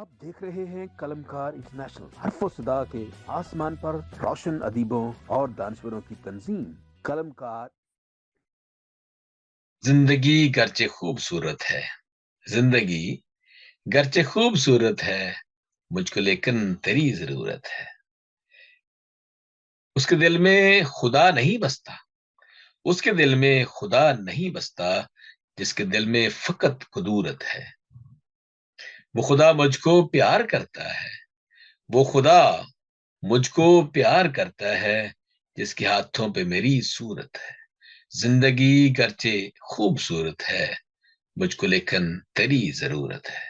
आप देख रहे हैं कलमकार इंटरनेशनल। हर्फ सदा के आसमान पर रोशन अदीबों और दानश्वरों की तंजीम कलमकार। जिंदगी गर्चे खूबसूरत है। जिंदगी गर्चे खूबसूरत है, मुझको लेकिन तेरी जरूरत है। उसके दिल में खुदा नहीं बसता, उसके दिल में खुदा नहीं बसता, जिसके दिल में फकत कुदूरत है। वो खुदा मुझको प्यार करता है, वो खुदा मुझको प्यार करता है, जिसके हाथों पे मेरी सूरत है। जिंदगी गर्चे खूबसूरत है, मुझको लेकिन तेरी जरूरत है।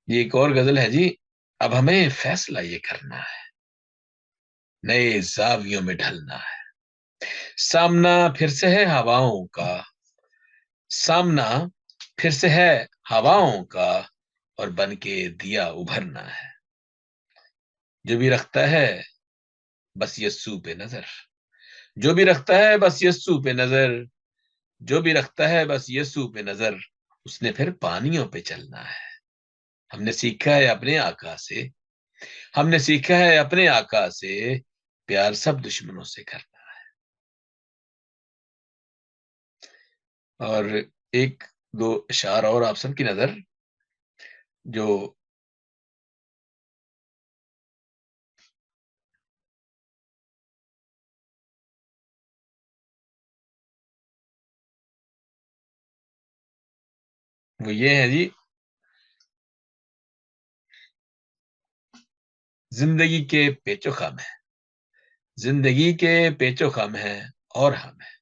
ये एक और गजल है जी। अब हमें फैसला ये करना है, नए जावियों में ढलना है। सामना फिर से है हवाओं का, सामना फिर से है हवाओं का, और बन के दिया उभरना है। जो भी रखता है बस यस्सू पे नजर, जो भी रखता है बस यस्सू पे नजर, जो भी रखता है बस यस्सू पे नजर, उसने फिर पानियों पे चलना है। हमने सीखा है अपने आका से, हमने सीखा है अपने आका से, प्यार सब दुश्मनों से करना। और एक दो इशार और आप सबकी नजर, जो वो ये है जी। जिंदगी के पेचो खम है, जिंदगी के पेचो खम है, और हम है,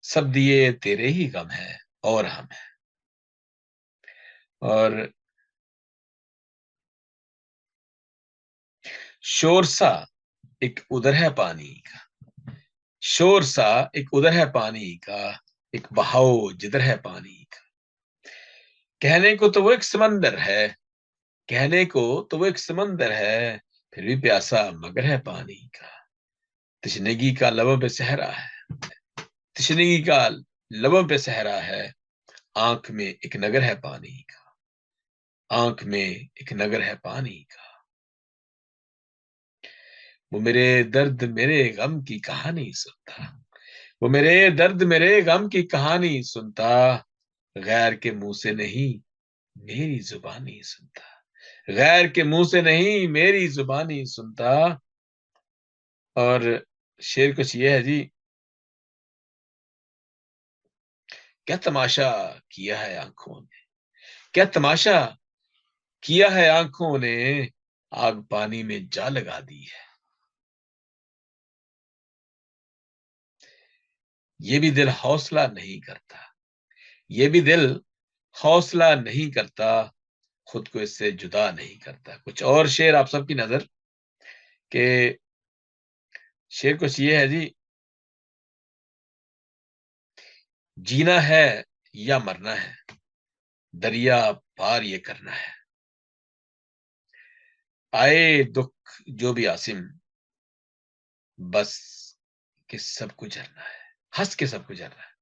सब दिए तेरे ही गम है, और हम है। और शोर सा एक उधर है पानी का, शोर सा एक उधर है पानी का, एक बहाव जिधर है पानी का। कहने को तो वो एक समंदर है, कहने को तो वो एक समंदर है, फिर भी प्यासा मगर है पानी का। तशनगी का लबों पे सहरा है, तशनगी का लबों पे सहरा है, आंख में एक नगर है पानी का, आंख में एक नगर है पानी का। वो मेरे दर्द मेरे गम की कहानी सुनता, वो मेरे दर्द मेरे गम की कहानी सुनता, गैर के मुंह से नहीं मेरी जुबानी सुनता, गैर के मुंह से नहीं मेरी जुबानी सुनता। और शेर कुछ ये है जी। क्या तमाशा किया है आंखों ने, क्या तमाशा किया है आंखों ने, आग पानी में जा लगा दी है। ये भी दिल हौसला नहीं करता, ये भी दिल हौसला नहीं करता, खुद को इससे जुदा नहीं करता। कुछ और शेर आप सबकी नजर के। शेर कुछ ये है जी। जीना है या मरना है, दरिया पार ये करना है। आए दुख जो भी आसिम, बस कि सब गुजरना है, हंस के सब गुजरना है।